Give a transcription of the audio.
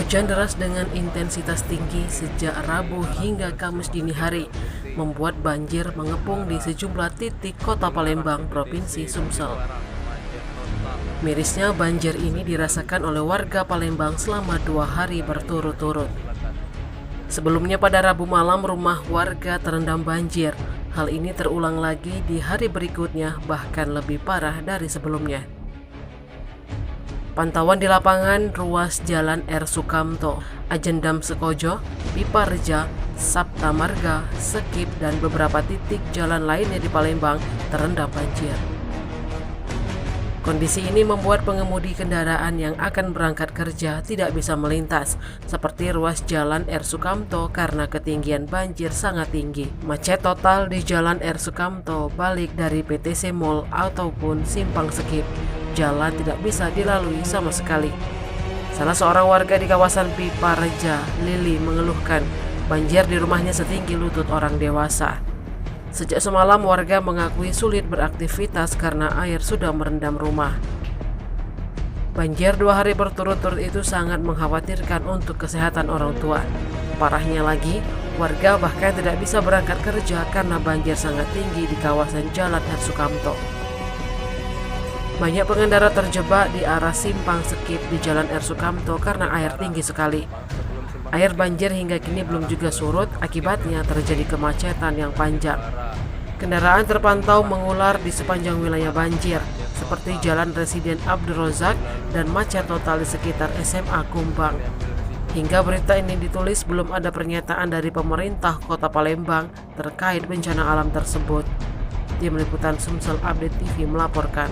Hujan deras dengan intensitas tinggi sejak Rabu hingga Kamis dini hari membuat banjir mengepung di sejumlah titik kota Palembang, Provinsi Sumsel. Mirisnya banjir ini dirasakan oleh warga Palembang selama 2 hari berturut-turut. Sebelumnya pada Rabu malam rumah warga terendam banjir. Hal ini terulang lagi di hari berikutnya, bahkan lebih parah dari sebelumnya. Pantauan di lapangan ruas Jalan R. Sukamto, Ajendam Sekojo, Piparja, Sapta Marga, Sekip, dan beberapa titik jalan lainnya di Palembang terendam banjir. Kondisi ini membuat pengemudi kendaraan yang akan berangkat kerja tidak bisa melintas, seperti ruas Jalan R. Sukamto karena ketinggian banjir sangat tinggi. Macet total di Jalan R. Sukamto balik dari PTC Mall ataupun Simpang Sekip. Jalan tidak bisa dilalui sama sekali. Salah seorang warga di kawasan Piparja, Lili, mengeluhkan banjir di rumahnya setinggi lutut orang dewasa. Sejak semalam warga mengakui sulit beraktivitas karena air sudah merendam rumah. Banjir 2 hari berturut-turut itu sangat mengkhawatirkan untuk kesehatan orang tua. Parahnya lagi, warga bahkan tidak bisa berangkat kerja karena banjir sangat tinggi di kawasan Jalan R. Sukamto. Banyak pengendara terjebak di arah Simpang Sekip di Jalan R. Sukamto karena air tinggi sekali. Air banjir hingga kini belum juga surut, akibatnya terjadi kemacetan yang panjang. Kendaraan terpantau mengular di sepanjang wilayah banjir, seperti Jalan Residen Abdul Rozak dan macet total di sekitar SMA Kumbang. Hingga berita ini ditulis belum ada pernyataan dari pemerintah Kota Palembang terkait bencana alam tersebut. Tim Liputan Sumsel Update TV melaporkan.